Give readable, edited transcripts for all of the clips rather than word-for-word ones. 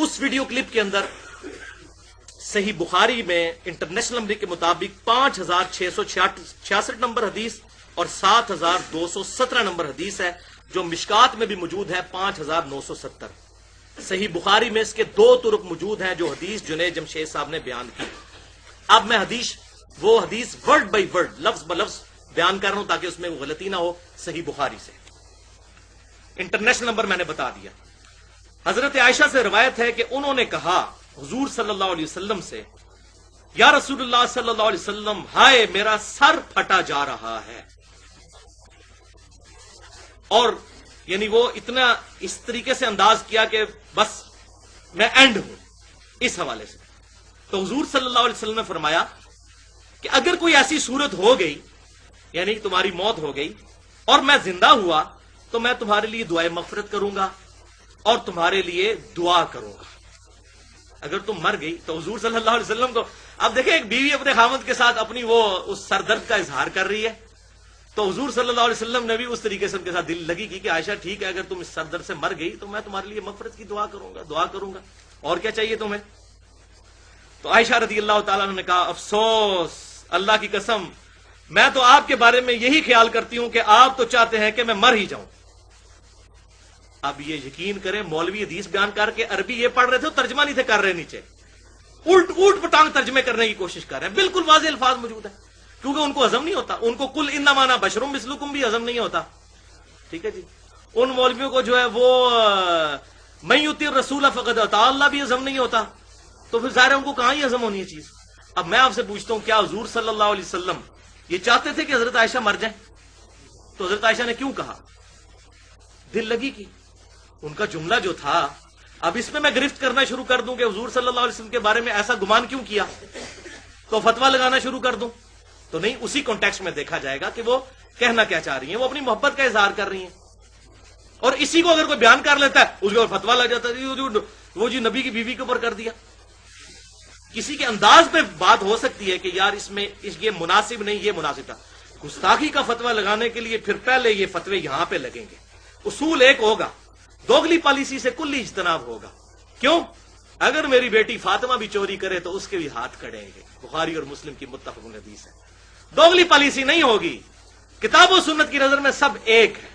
اس video clip کے اندر صحیح بخاری میں انٹرنیشنل نمبر کے مطابق 5666 نمبر حدیث اور 7217 نمبر حدیث ہے، جو مشکات میں بھی موجود ہے 5970. صحیح بخاری میں اس کے 2 طرق موجود ہیں جو حدیث جنید جمشید صاحب نے بیان کی. اب میں وہ حدیث ورڈ بائی ورڈ، لفظ بلفظ بیان کر رہا ہوں تاکہ اس میں غلطی نہ ہو. صحیح بخاری سے انٹرنیشنل نمبر میں نے بتا دیا. حضرت عائشہ سے روایت ہے کہ انہوں نے کہا حضور صلی اللہ علیہ وسلم سے، یا رسول اللہ صلی اللہ علیہ وسلم، ہائے میرا سر پھٹا جا رہا ہے. اور یعنی وہ اتنا اس طریقے سے انداز کیا کہ بس میں اینڈ ہوں اس حوالے سے. تو حضور صلی اللہ علیہ وسلم نے فرمایا کہ اگر کوئی ایسی صورت ہو گئی، یعنی تمہاری موت ہو گئی اور میں زندہ ہوا، تو میں تمہارے لیے دعائے مغفرت کروں گا اور تمہارے لیے دعا کروں گا. اگر تم مر گئی تو حضور صلی اللہ علیہ وسلم کو، اب دیکھیں ایک بیوی اپنے خاوند کے ساتھ اپنی وہ اس سردرد کا اظہار کر رہی ہے، تو حضور صلی اللہ علیہ وسلم نے بھی اس طریقے سے ان کے ساتھ دل لگی کی کہ عائشہ ٹھیک ہے، اگر تم اس سردرد سے مر گئی تو میں تمہارے لیے مغفرت کی دعا کروں گا، اور کیا چاہیے تمہیں. تو عائشہ رضی اللہ تعالیٰ نے کہا افسوس، اللہ کی قسم، میں تو آپ کے بارے میں یہی خیال کرتی ہوں کہ آپ تو چاہتے ہیں کہ میں مر ہی جاؤں. اب یہ یقین کریں، مولوی حدیث بیان کر کے عربی یہ پڑھ رہے تھے، ترجمہ نہیں تھے کر رہے، نیچے اوٹ پٹانگ ترجمے کرنے کی کوشش کر رہے ہیں. بالکل واضح الفاظ موجود ہیں، کیونکہ ان کو ہضم نہیں ہوتا. ان کو کل انما انا بشر مثلکم بھی ہضم نہیں ہوتا. ٹھیک ہے جی. ان مولویوں کو جو ہے وہ من یطیع الرسول فقد اطاع اللہ بھی ہضم نہیں ہوتا، تو پھر ظاہر ان کو کہاں ہی ہضم ہونی ہے چیز. اب میں آپ سے پوچھتا ہوں، کیا حضور صلی اللہ علیہ وسلم یہ چاہتے تھے کہ حضرت عائشہ مر جائیں؟ تو حضرت عائشہ نے کیوں کہا؟ دل لگی کی. ان کا جملہ جو تھا، اب اس میں میں گرفت کرنا شروع کر دوں کہ حضور صلی اللہ علیہ وسلم کے بارے میں ایسا گمان کیوں کیا، تو فتویٰ لگانا شروع کر دوں تو نہیں. اسی کانٹیکسٹ میں دیکھا جائے گا کہ وہ کہنا کیا چاہ رہی ہیں. وہ اپنی محبت کا اظہار کر رہی ہیں، اور اسی کو اگر کوئی بیان کر لیتا ہے اس کے اوپر فتویٰ لگ جاتا ہے، وہ جی نبی کی بیوی کے اوپر کر دیا. کسی کے انداز پہ بات ہو سکتی ہے کہ یار اس میں یہ مناسب نہیں، یہ مناسب تھا. گستاخی کا فتویٰ لگانے کے لیے پھر پہلے یہ فتوے یہاں پہ لگیں گے. اصول ایک ہوگا، دوگلی پالیسی سے کلی اجتناب ہوگا. کیوں؟ اگر میری بیٹی فاطمہ بھی چوری کرے تو اس کے بھی ہاتھ کڑیں گے. بخاری اور مسلم کی متفق حدیث ہے. دوگلی پالیسی نہیں ہوگی. کتاب و سنت کی نظر میں سب ایک ہے.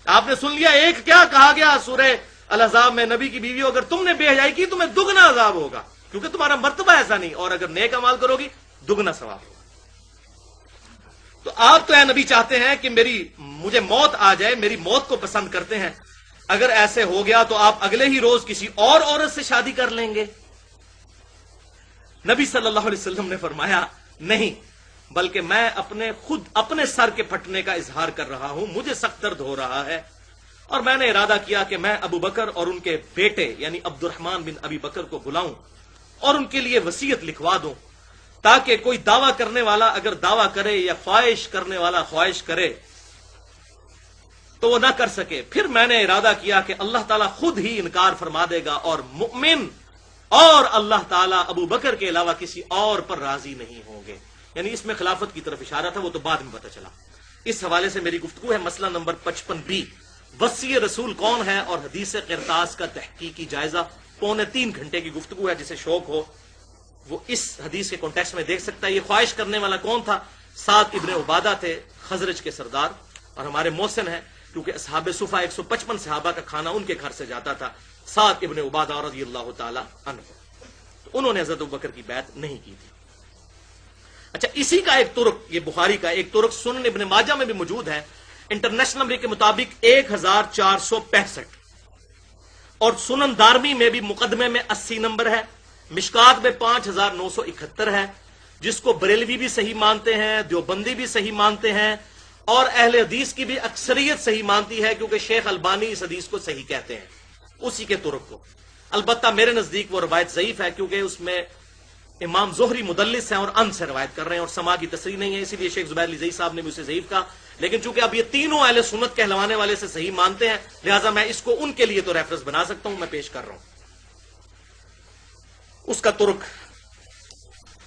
آپ نے سن لیا ایک، کیا کہا گیا سورہ الاحزاب میں، نبی کی بیوی اگر تم نے بے حیائی کی تمہیں دگنا عذاب ہوگا، کیونکہ تمہارا مرتبہ ایسا نہیں، اور اگر نیک عمل کرو گی دگنا ثواب ہوگا. تو آپ تو اے نبی چاہتے ہیں کہ مجھے موت آ جائے، میری موت کو پسند کرتے ہیں. اگر ایسے ہو گیا تو آپ اگلے ہی روز کسی اور عورت سے شادی کر لیں گے. نبی صلی اللہ علیہ وسلم نے فرمایا نہیں، بلکہ میں اپنے سر کے پھٹنے کا اظہار کر رہا ہوں، مجھے سخت درد ہو رہا ہے، اور میں نے ارادہ کیا کہ میں ابو بکر اور ان کے بیٹے یعنی عبد الرحمن بن ابی بکر کو بلاؤں اور ان کے لیے وصیت لکھوا دوں، تاکہ کوئی دعویٰ کرنے والا اگر دعویٰ کرے یا خواہش کرنے والا خواہش کرے تو وہ نہ کر سکے. پھر میں نے ارادہ کیا کہ اللہ تعالیٰ خود ہی انکار فرما دے گا، اور مؤمن اور اللہ تعالیٰ ابو بکر کے علاوہ کسی اور پر راضی نہیں ہوں گے. یعنی اس میں خلافت کی طرف اشارہ تھا، وہ تو بعد میں پتہ چلا. اس حوالے سے میری گفتگو ہے مسئلہ نمبر 55B، وصی رسول کون ہے اور حدیث قرطاس کا تحقیقی جائزہ. 2.25 گھنٹے کی گفتگو ہے، جسے شوق ہو وہ اس حدیث کے کانٹیکسٹ میں دیکھ سکتا ہے. یہ خواہش کرنے والا کون تھا؟ سعد ابن عبادہ تھے، خزرج کے سردار، اور ہمارے محسن ہیں، کیونکہ اصحاب صفہ 155 صحابہ کا کھانا ان کے گھر سے جاتا تھا. سعد ابن عبادہ رضی اللہ تعالی عنہ، تو انہوں نے حضرت ابوبکر کی بیعت نہیں کی تھی. اچھا، اسی کا ایک طرق، یہ بخاری کا ایک طرق سنن ابن ماجہ میں بھی موجود ہے. انٹرنیشنل نمبر کے مطابق 1465، اور سنن دارمی میں بھی مقدمے میں 80 نمبر ہے، مشکات میں 5971 ہے، جس کو بریلوی بھی صحیح مانتے ہیں، دیوبندی بھی صحیح مانتے ہیں، اور اہل حدیث کی بھی اکثریت صحیح مانتی ہے، کیونکہ شیخ البانی اس حدیث کو صحیح کہتے ہیں اسی کے طرق کو. البتہ میرے نزدیک وہ روایت ضعیف ہے، کیونکہ اس میں امام زہری مدلس ہیں اور ان سے روایت کر رہے ہیں اور سما کی تصریح نہیں ہے، اسی لیے شیخ زبیر علی زئی صاحب نے بھی اسے ضعیف کہا. لیکن چونکہ اب یہ تینوں اہل سنت کہلوانے والے سے صحیح مانتے ہیں، لہٰذا میں اس کو ان کے لیے تو ریفرنس بنا سکتا ہوں، میں پیش کر رہا ہوں. اس کا ترک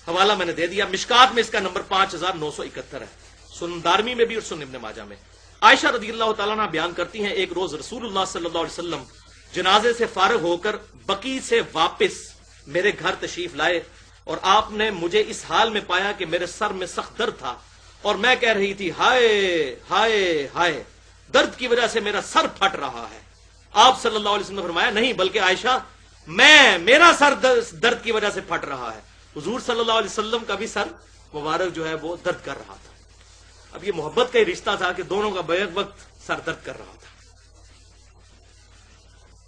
حوالہ میں نے دے دیا. مشکات میں اس کا نمبر 5971 ہے، سنن دارمی میں بھی اور سنن ابن ماجہ میں. عائشہ رضی اللہ تعالیٰ عنہ بیان کرتی ہیں، ایک روز رسول اللہ صلی اللہ علیہ وسلم جنازے سے فارغ ہو کر بقی سے واپس میرے گھر تشریف لائے اور آپ نے مجھے اس حال میں پایا کہ میرے سر میں سخت درد تھا اور میں کہہ رہی تھی ہائے ہائے ہائے، درد کی وجہ سے میرا سر پھٹ رہا ہے۔ آپ صلی اللہ علیہ وسلم نے فرمایا نہیں، بلکہ عائشہ میرا سر درد کی وجہ سے پھٹ رہا ہے۔ حضور صلی اللہ علیہ وسلم کا بھی سر مبارک جو ہے وہ درد کر رہا تھا۔ اب یہ محبت کا ہی رشتہ تھا کہ دونوں کا بیک وقت سر درد کر رہا تھا۔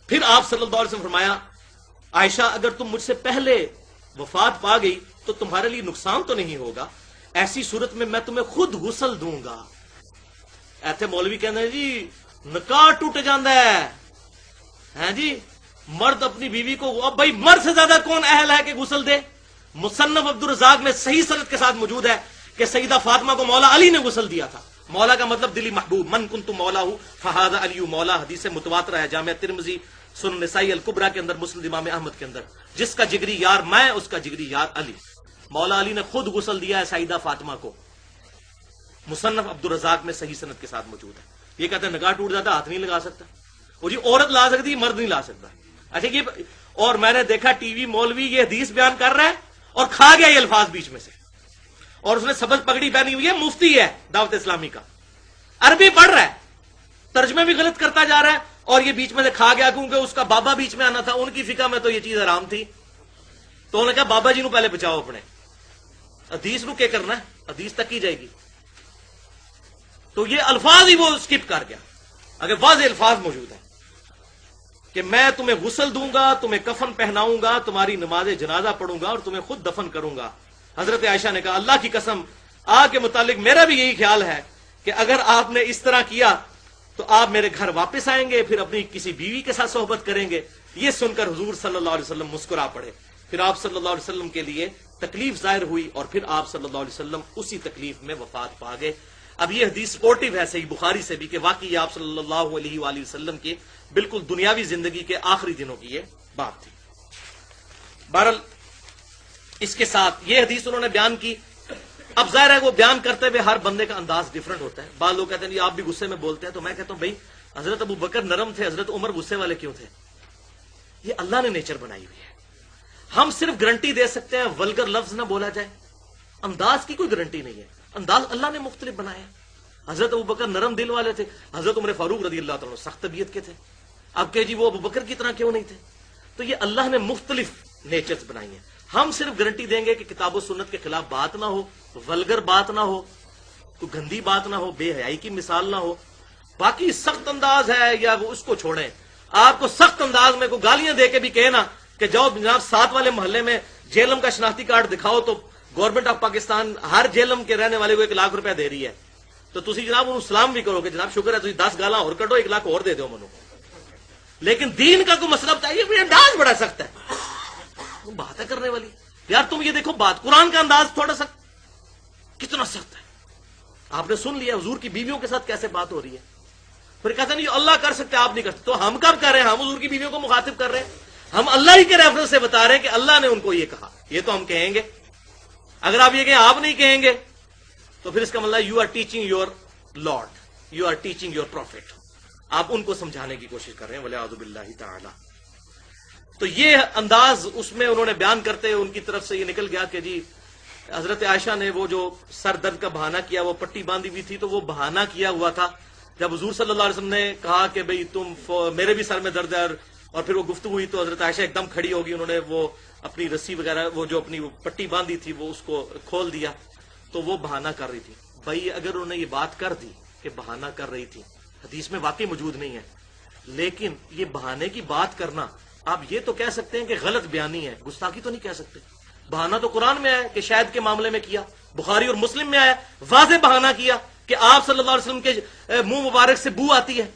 پھر آپ صلی اللہ علیہ وسلم فرمایا عائشہ اگر تم مجھ سے پہلے وفات پا گئی تو تمہارے لیے نقصان تو نہیں ہوگا، ایسی صورت میں بتمہیں خود غسل دوں گا۔ ایتھے مولوی کہتے ہیں جی نکاح ٹوٹ جاندہ ہے جی، مرد اپنی بیوی کو، اب بھائی مرد سے زیادہ کون اہل ہے کہ غسل دے؟ مصنف عبدالرزاق میں صحیح سند کے ساتھ موجود ہے کہ سیدہ فاطمہ کو مولا علی نے غسل دیا تھا۔ مولا کا مطلب دلی محبوب، من کنت مولا ہوں فہذا علی مولا، حدیث متواتر ہے جامعہ ترمذی سنن نسائی الکبریٰ کے اندر، مسند امام احمد کے اندر، جس کا جگری یار میں اس کا جگری یار علی۔ مولا علی نے خود غسل دیا ہے سیدہ فاطمہ کو، مصنف عبدالرزاق میں صحیح سند کے ساتھ موجود ہے۔ یہ کہتے ہیں نگاہ ٹوٹ جاتا ہاتھ نہیں لگا سکتا، وہ جی عورت لا سکتی مرد نہیں لا سکتا۔ اچھا یہ، اور میں نے دیکھا ٹی وی مولوی یہ حدیث بیان کر رہا ہے اور کھا گیا یہ الفاظ بیچ میں سے، اور اس نے سبز پگڑی پہنی ہوئی ہے، مفتی ہے دعوت اسلامی کا، عربی پڑھ رہا ہے، ترجمے بھی غلط کرتا جا رہا ہے، اور یہ بیچ میں سے کھا گیا کیونکہ اس کا بابا بیچ میں آنا تھا، ان کی فقہ میں تو یہ چیز حرام تھی، تو انہوں نے کہا بابا جی نو پہلے بچاؤ اپنے، حدیث نو کیا کرنا ہے، حدیث تک ہی جائے گی۔ تو یہ الفاظ ہی وہ سکپ کر گیا، اگر واضح الفاظ موجود ہیں کہ میں تمہیں غسل دوں گا، تمہیں کفن پہناؤں گا، تمہاری نماز جنازہ پڑھوں گا اور تمہیں خود دفن کروں گا۔ حضرت عائشہ نے کہا اللہ کی قسم آپ کے متعلق میرا بھی یہی خیال ہے کہ اگر آپ نے اس طرح کیا تو آپ میرے گھر واپس آئیں گے، پھر اپنی کسی بیوی کے ساتھ صحبت کریں گے۔ یہ سن کر حضور صلی اللہ علیہ وسلم مسکرا پڑے، پھر آپ صلی اللہ علیہ وسلم کے لیے تکلیف ظاہر ہوئی اور پھر آپ صلی اللہ علیہ وسلم اسی تکلیف میں وفات پا گئے۔ اب یہ حدیث سپورٹیو ہے صحیح بخاری سے بھی کہ واقعی آپ صلی اللہ علیہ وآلہ وسلم کی بالکل دنیاوی زندگی کے آخری دنوں کی یہ بات تھی۔ بہرحال اس کے ساتھ یہ حدیث انہوں نے بیان کی۔ اب ظاہر ہے وہ بیان کرتے ہوئے ہر بندے کا انداز ڈیفرنٹ ہوتا ہے، بعض لوگ کہتے ہیں آپ بھی غصے میں بولتے ہیں، تو میں کہتا ہوں بھائی حضرت ابو بکر نرم تھے، حضرت عمر غصے والے کیوں تھے؟ یہ اللہ نے نیچر بنائی ہوئی ہے۔ ہم صرف گارنٹی دے سکتے ہیں ولگر لفظ نہ بولا جائے، انداز کی کوئی گارنٹی نہیں ہے، انداز اللہ نے مختلف بنایا ہے۔ حضرت ابو بکر نرم دل والے تھے، حضرت عمر فاروق رضی اللہ تعالیٰ سخت طبیعت کے تھے، اب کہ جی وہ ابو بکر کی طرح کیوں نہیں تھے؟ تو یہ اللہ نے مختلف نیچرز بنائی ہیں۔ ہم صرف گارنٹی دیں گے کہ کتاب و سنت کے خلاف بات نہ ہو، ولگر بات نہ ہو، کوئی گندی بات نہ ہو، بے حیائی کی مثال نہ ہو۔ باقی سخت انداز ہے یا وہ اس کو چھوڑیں، آپ کو سخت انداز میں کوئی گالیاں دے کے بھی کہے نا کہ جاؤ جناب 7 والے محلے میں جیلم کا شناختی کارڈ دکھاؤ، تو گورنمنٹ آف پاکستان ہر جیلم کے رہنے والے کو 1 لاکھ روپیہ دے رہی ہے، تو تسی جناب انہوں سلام بھی کرو کہ جناب شکر ہے تسی 10 گالاں اور کٹو 1 لاکھ اور دے دو منو۔ لیکن دین کا کوئی مسئلہ چاہیے، بھی انداز بڑا سخت ہے، بات ہے کرنے والی یار، تم یہ دیکھو بات قرآن کا انداز تھوڑا سا کتنا سخت ہے، آپ نے سن لیا حضور کی بیویوں کے ساتھ کیسے بات ہو رہی ہے، پھر کہتے نہیں اللہ کر سکتے آپ نہیں کر سکتے، تو ہم کب کر رہے ہیں؟ ہم حضور کی بیویوں کو مخاطب کر رہے ہیں، ہم اللہ ہی کے ریفرنس سے بتا رہے ہیں کہ اللہ نے ان کو یہ کہا، یہ تو ہم کہیں گے۔ اگر آپ یہ کہیں آپ نہیں کہیں گے تو پھر اس کا مطلب you are teaching your lord, you are teaching your prophet, آپ ان کو سمجھانے کی کوشش کر رہے ہیں، والعیاذ باللہ تعالی۔ تو یہ انداز اس میں انہوں نے بیان کرتے ان کی طرف سے یہ نکل گیا کہ جی حضرت عائشہ نے وہ جو سر درد کا بہانہ کیا، وہ پٹی باندھی ہوئی تھی تو وہ بہانہ کیا ہوا تھا۔ جب حضور صلی اللہ علیہ وسلم نے کہا کہ بھئی تم میرے بھی سر میں درد ہے، اور پھر وہ گفتگو ہوئی تو حضرت عائشہ ایک دم کھڑی ہوگی، انہوں نے وہ اپنی رسی وغیرہ وہ جو اپنی پٹی باندھی تھی وہ اس کو کھول دیا، تو وہ بہانہ کر رہی تھی۔ بھائی اگر انہوں نے یہ بات کر دی کہ بہانہ کر رہی تھی، حدیث میں واقعی موجود نہیں ہے، لیکن یہ بہانے کی بات کرنا، آپ یہ تو کہہ سکتے ہیں کہ غلط بیانی ہے، گستاخی تو نہیں کہہ سکتے۔ بہانہ تو قرآن میں آیا کہ شاید کے معاملے میں کیا، بخاری اور مسلم میں آیا واضح بہانہ کیا کہ آپ صلی اللہ علیہ وسلم کے منہ مبارک سے بو آتی ہے۔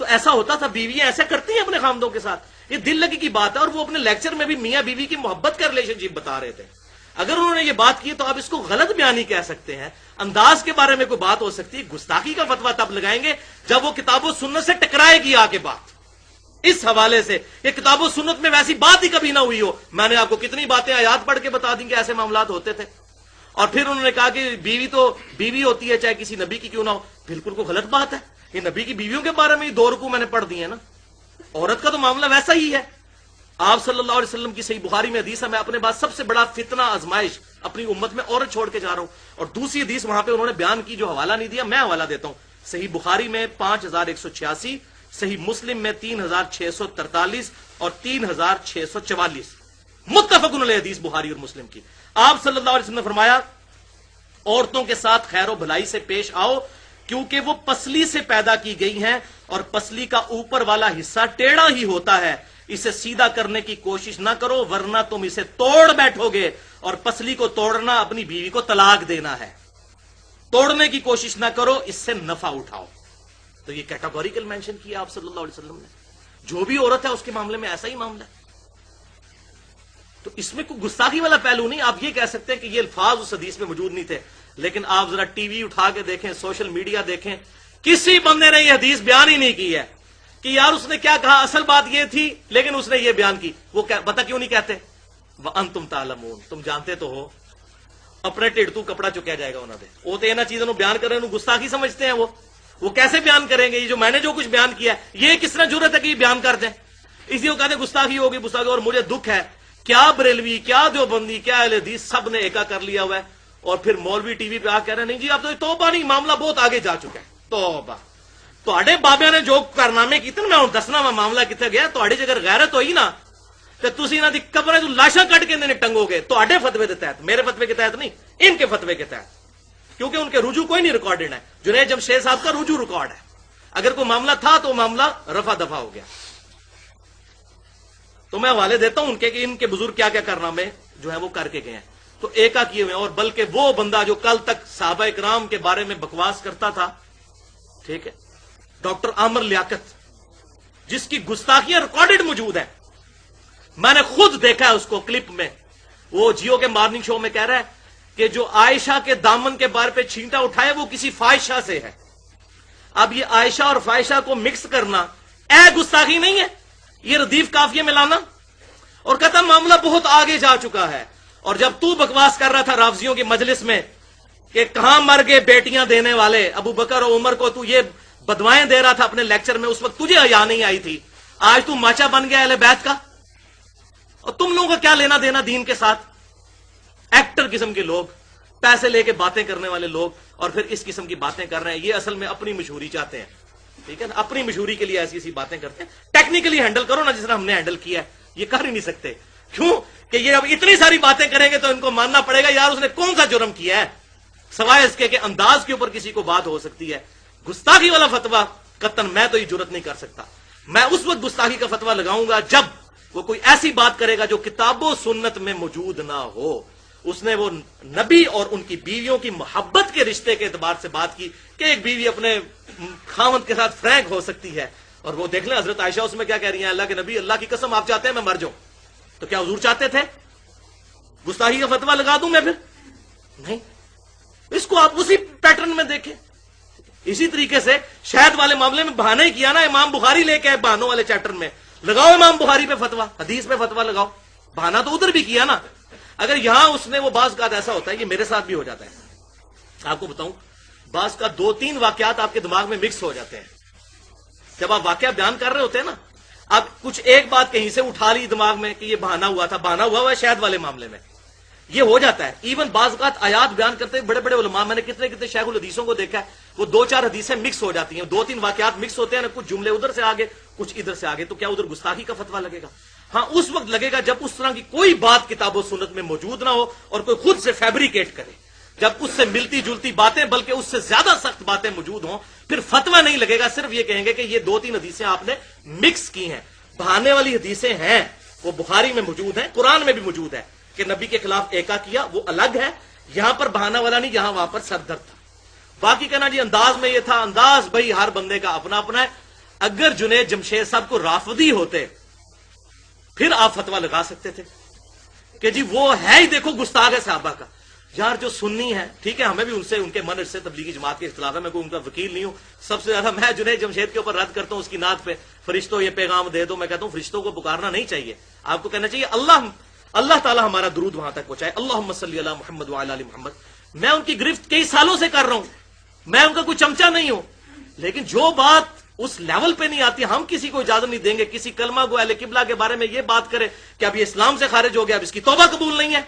تو ایسا ہوتا تھا، بیویاں ایسا کرتی ہیں اپنے خامدوں کے ساتھ، یہ دل لگی کی بات ہے، اور وہ اپنے لیکچر میں بھی میاں بیوی کی محبت کا ریلیشن شپ بتا رہے تھے۔ اگر انہوں نے یہ بات کی تو آپ اس کو غلط بیانی کہہ سکتے ہیں، انداز کے بارے میں کوئی بات ہو سکتی ہے، گستاخی کا فتویٰ تب لگائیں گے جب وہ کتاب و سنت سے ٹکرائے گی آگے بات۔ اس حوالے سے یہ کتاب و سنت میں ویسی بات ہی کبھی نہ ہوئی ہو، میں نے آپ کو کتنی باتیں آیات پڑھ کے بتا دیں کہ ایسے معاملات ہوتے تھے۔ اور پھر انہوں نے کہا کہ بیوی تو بیوی ہوتی ہے چاہے کسی نبی کی کیوں نہ ہو، بالکل کوئی غلط بات ہے، یہ نبی کی بیویوں کے بارے میں 2 رکوع میں نے پڑھ دی ہیں نا، عورت کا تو معاملہ ویسا ہی ہے. آپ صلی اللہ علیہ وسلم کی صحیح بخاری میں حدیث ہے, میں اپنے بعد سب سے بڑا فتنہ آزمائش اپنی امت میں عورت چھوڑ کے جا رہا ہوں. اور دوسری حدیث وہاں پہ انہوں نے بیان کی جو حوالہ نہیں دیا, میں حوالہ دیتا ہوں. صحیح بخاری میں 5186, صحیح مسلم میں 3643 اور 3644, متفق علیہ حدیث بخاری اور مسلم کی. آپ صلی اللہ علیہ وسلم نے فرمایا عورتوں کے ساتھ خیر و بھلائی سے پیش آؤ کیونکہ وہ پسلی سے پیدا کی گئی ہیں اور پسلی کا اوپر والا حصہ ٹیڑھا ہی ہوتا ہے. اسے سیدھا کرنے کی کوشش نہ کرو ورنہ تم اسے توڑ بیٹھو گے, اور پسلی کو توڑنا اپنی بیوی کو طلاق دینا ہے. توڑنے کی کوشش نہ کرو, اس سے نفع اٹھاؤ. تو یہ کیٹاگوریکل مینشن کیا آپ صلی اللہ علیہ وسلم نے. جو بھی عورت ہے اس کے معاملے میں ایسا ہی معاملہ ہے. تو اس میں کوئی گستاخی والا پہلو نہیں. آپ یہ کہہ سکتے ہیں کہ یہ الفاظ اس حدیث میں موجود نہیں تھے, لیکن آپ ذرا ٹی وی اٹھا کے دیکھیں, سوشل میڈیا دیکھیں, کسی بندے نے یہ حدیث بیان ہی نہیں کی ہے کہ یار اس نے کیا کہا, اصل بات یہ تھی لیکن اس نے یہ بیان کی. وہ بتا کیوں نہیں کہتے؟ وَأَنْتُمْ تَعْلَمُونَ, تم جانتے تو ہو. اپنے ٹیڑھ تو کپڑا چکیا جائے گا انہوں نے. وہ تو انہاں چیزوں بیان کر رہے ہیں, گستاخی سمجھتے ہیں. وہ کیسے بیان کریں گے؟ یہ جو میں نے جو کچھ بیان کیا ہے یہ کس طرح جرت ہے کہ یہ بیان کر دیں؟ اسی کو کہتے ہیں گستاخی ہوگی, گستاخی. اور مجھے دکھ ہے, کیا بریلوی, کیا دیوبندی, کیا اہل حدیث سب نے ایکا کر لیا ہوا ہے, اور پھر مولوی ٹی وی پہ آ کہہ رہے ہیں نہیں جی آپ تو توبہ نہیں, معاملہ بہت آگے جا چکا ہے. توبہ تواڈے بابیاں نے جو کارنامے کیتے نا, میں دسنا وا معاملہ کتنے گیا. تواڈی جے اگر غیرت ہوئی نا تے تسی انہاں دی قبریں تو لاشاں کٹ کے انہاں نے ٹنگو گے. تواڈے فتوے دے تحت, میرے فتوے کے تحت نہیں, ان کے فتوے کے تحت, کیونکہ ان کے رجوع کوئی نہیں ریکارڈڈ ہے. جنید جمشید صاحب کا رجوع ریکارڈ ہے. اگر کوئی معاملہ تھا تو معاملہ رفع دفع ہو گیا. تو میں حوالے دیتا ہوں ان کے کہ ان کے بزرگ کیا کیا کارنامے جو ہے وہ کر کے گئے ہیں. تو ایکا کیے ہوئے. اور بلکہ وہ بندہ جو کل تک صحابہ اکرام کے بارے میں بکواس کرتا تھا, ٹھیک ہے, ڈاکٹر عامر لیاقت, جس کی گستاخیاں ریکارڈڈ موجود ہیں, میں نے خود دیکھا ہے اس کو کلپ میں. وہ جیو کے مارننگ شو میں کہہ رہا ہے کہ جو عائشہ کے دامن کے بارے پہ چھینٹا اٹھائے وہ کسی فاحشہ سے ہے. اب یہ عائشہ اور فاحشہ کو مکس کرنا گستاخی نہیں ہے؟ یہ ردیف قافیے میں لانا. اور کہتا معاملہ بہت آگے جا چکا ہے. اور جب تو بکواس کر رہا تھا رافضیوں کی مجلس میں کہ کہاں مر گئے بیٹیاں دینے والے ابو بکر اور عمر کو, تو یہ بدوائیں دے رہا تھا اپنے لیکچر میں, اس وقت تجھے حیا نہیں آئی تھی. آج تو ماچا بن گیا اہل بیت کا. اور تم لوگوں کا کیا لینا دینا دین کے ساتھ؟ ایکٹر قسم کے لوگ, پیسے لے کے باتیں کرنے والے لوگ, اور پھر اس قسم کی باتیں کر رہے ہیں. یہ اصل میں اپنی مشہوری چاہتے ہیں, ٹھیک ہے نا, اپنی مشہوری کے لیے ایسی ایسی باتیں کرتے ہیں. ٹیکنیکلی ہینڈل کرو نا جس طرح ہم نے ہینڈل کیا ہے. یہ کر ہی نہیں سکتے. کیوں کہ یہ اب اتنی ساری باتیں کریں گے تو ان کو ماننا پڑے گا یار اس نے کون سا جرم کیا ہے, سوائے اس کے کہ انداز کے اوپر کسی کو بات ہو سکتی ہے. گستاخی والا فتویٰ قطعاً میں تو یہ جرت نہیں کر سکتا. میں اس وقت گستاخی کا فتویٰ لگاؤں گا جب وہ کوئی ایسی بات کرے گا جو کتاب و سنت میں موجود نہ ہو. اس نے وہ نبی اور ان کی بیویوں کی محبت کے رشتے کے اعتبار سے بات کی کہ ایک بیوی اپنے خاوند کے ساتھ فرینک ہو سکتی ہے. اور وہ دیکھ لیں حضرت عائشہ اس میں کیا کہہ رہی ہیں, اللہ کے نبی اللہ کی قسم آپ چاہتے ہیں میں مر جاؤں. تو کیا حضور چاہتے تھے گستاخی کا فتویٰ لگا دوں میں؟ پھر نہیں. اس کو آپ اسی پیٹرن میں دیکھیں. اسی طریقے سے شہد والے معاملے میں بہانہ ہی کیا نا, امام بخاری لے کے بہانوں والے چیپٹر میں لگاؤ امام بخاری پہ فتویٰ, حدیث پہ فتویٰ لگاؤ. بہانہ تو ادھر بھی کیا نا. اگر یہاں اس نے وہ بعض کا ایسا ہوتا ہے, یہ میرے ساتھ بھی ہو جاتا ہے, آپ کو بتاؤں, بعض کا 2-3 واقعات آپ کے دماغ میں مکس ہو جاتے ہیں جب آپ واقعہ بیان کر رہے ہوتے ہیں نا. اب کچھ ایک بات کہیں سے اٹھا لی دماغ میں کہ یہ بہانہ ہوا تھا, بہانہ ہوا ہے شہد والے معاملے میں, یہ ہو جاتا ہے. ایون بعض اوقات آیات بیان کرتے ہیں بڑے بڑے علماء, میں نے کتنے کتنے شیخ الحدیثوں کو دیکھا ہے, وہ 2-4 حدیثیں مکس ہو جاتی ہیں, 2-3 واقعات مکس ہوتے ہیں نا, کچھ جملے ادھر سے آگے کچھ ادھر سے آگے. تو کیا ادھر گستاخی کا فتویٰ لگے گا؟ ہاں اس وقت لگے گا جب اس طرح کی کوئی بات کتاب و سنت میں موجود نہ ہو اور کوئی خود سے فیبریکیٹ کرے. جب اس سے ملتی جلتی باتیں بلکہ اس سے زیادہ سخت باتیں موجود ہوں پھر فتویٰ نہیں لگے گا. صرف یہ کہیں گے کہ یہ 2-3 حدیثیں آپ نے مکس کی ہیں. بہانے والی حدیثیں ہیں وہ بخاری میں موجود ہیں, قرآن میں بھی موجود ہے کہ نبی کے خلاف ایکا کیا, وہ الگ ہے. یہاں پر بہانہ والا نہیں, یہاں وہاں پر سر درد تھا. باقی کہنا جی انداز میں یہ تھا, انداز بھائی ہر بندے کا اپنا اپنا ہے. اگر جنید جمشید صاحب کو رافضی ہوتے پھر آپ فتویٰ لگا سکتے تھے کہ جی وہ ہے ہی دیکھو گستاخ ہے صحابہ کا. یار جو سنی ہے ٹھیک ہے, ہمیں بھی ان سے ان کے منہج سے تبلیغی جماعت کے اختلاف ہے, میں کوئی ان کا وکیل نہیں ہوں. سب سے زیادہ میں جنید جمشید کے اوپر رد کرتا ہوں اس کی نعت پہ, فرشتوں یہ پیغام دے دو. میں کہتا ہوں فرشتوں کو پکارنا نہیں چاہیے, آپ کو کہنا چاہیے اللہ تعالیٰ ہمارا درود وہاں تک پہنچائے, اللہم صلی علی محمد وعلی آل محمد. میں ان کی گرفت کئی سالوں سے کر رہا ہوں, میں ان کا کوئی چمچہ نہیں ہوں, لیکن جو بات اس لیول پہ نہیں آتی. ہم کسی کو اجازت نہیں دیں گے کسی کلمہ گو اہل قبلہ کے بارے میں یہ بات کرے کہ اب یہ اسلام سے خارج ہو گیا, اب اس کی توبہ قبول نہیں ہے.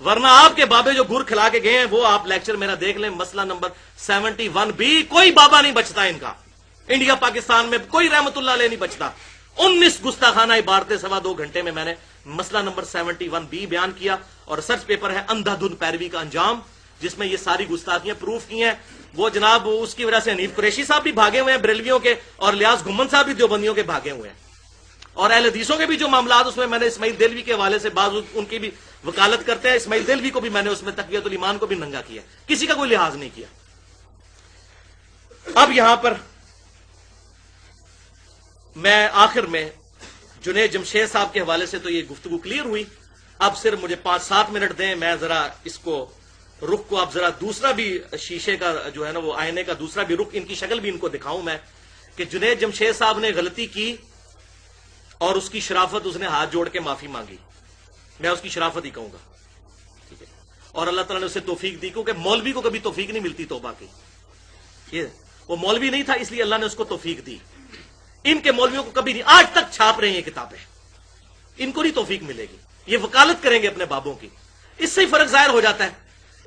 ورنہ آپ کے بابے جو گر کھلا کے گئے ہیں وہ آپ لیکچر میرا دیکھ لیں, مسئلہ نمبر 71B. کوئی بابا نہیں بچتا ان کا انڈیا پاکستان میں, کوئی رحمت اللہ علیہ نہیں بچتا. 19 گستاخانہ عبارتیں 2.25 گھنٹے میں نے مسئلہ نمبر 71B بیان کیا, اور ریسرچ پیپر ہے اندھا دھند پیروی کا انجام, جس میں یہ ساری گستاخیاں پروف کی ہیں. وہ جناب اس کی وجہ سے حنیف قریشی صاحب بھی بھاگے ہوئے ہیں بریلویوں کے, اور لیاس گھمن صاحب بھی دیوبندیوں کے بھاگے ہوئے ہیں. اور اہل حدیثوں کے بھی جو معاملات اس میں نے اسماعیل دہلوی کے حوالے سے بعض ان کی بھی وکالت کرتے ہیں. اسماعیل دہلوی کو بھی میں نے اس میں تقویت الایمان کو بھی ننگا کیا, کسی کا کوئی لحاظ نہیں کیا. اب یہاں پر میں آخر میں جنید جمشید صاحب کے حوالے سے تو یہ گفتگو کلیئر ہوئی. اب صرف مجھے 5-7 منٹ دیں, میں ذرا اس کو رخ کو اب ذرا دوسرا بھی شیشے کا جو ہے نا وہ آئینے کا دوسرا بھی رخ, ان کی شکل بھی ان کو دکھاؤں میں کہ جنید جمشید صاحب نے غلطی کی اور اس کی شرافت اس نے ہاتھ جوڑ کے معافی مانگی. میں اس کی شرافت ہی کہوں گا, ٹھیک ہے. اور اللہ تعالیٰ نے اسے توفیق دی, کیونکہ مولوی کو کبھی توفیق نہیں ملتی توبہ کی. یہ وہ مولوی نہیں تھا اس لیے اللہ نے اس کو توفیق دی. ان کے مولویوں کو کبھی نہیں, آج تک چھاپ رہے ہیں یہ کتابیں, ان کو نہیں توفیق ملے گی. یہ وکالت کریں گے اپنے بابوں کی. اس سے ہی فرق ظاہر ہو جاتا ہے.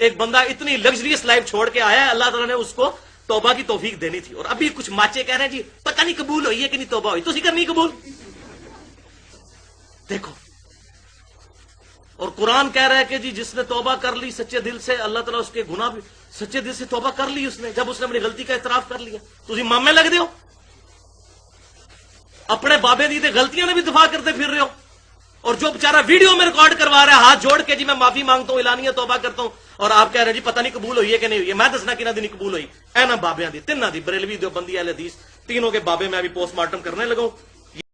ایک بندہ اتنی لگژریس لائف چھوڑ کے آیا ہے, اللہ تعالیٰ نے اس کو توبہ کی توفیق دینی تھی, اور ابھی کچھ ماچے کہہ رہے ہیں جی پتہ نہیں قبول ہوئی ہے کہ نہیں توبہ ہوئی. تو اسی کرنی قبول دیکھو. اور قرآن کہہ رہا ہے کہ جی جس نے توبہ کر لی سچے دل سے, اللہ تعالیٰ اس کے گناہ بھی سچے دل سے توبہ کر لی اس نے, جب اس نے اپنی غلطی کا اعتراف کر لیا. تو مامے لگ دے ہو, اپنے بابے دی غلطیاں نے بھی دفاع کرتے پھر رہے ہو. اور جو بیچارہ ویڈیو میں ریکارڈ کروا رہا ہے ہاتھ جوڑ کے جی میں معافی مانگتا ہوں اعلانیہ توبہ کرتا ہوں, اور آپ کہہ رہے ہیں جی پتہ نہیں قبول ہوئی ہے کہ نہیں ہوئی ہے. میں دسنا کہ نہ دی قبول ہوئی اے نا بابیاں دی, تیناں دی, بریلوی دیوبندی اہل حدیث تینوں کے بابے میں ابھی پوسٹ مارٹم کرنے لگا ہوں.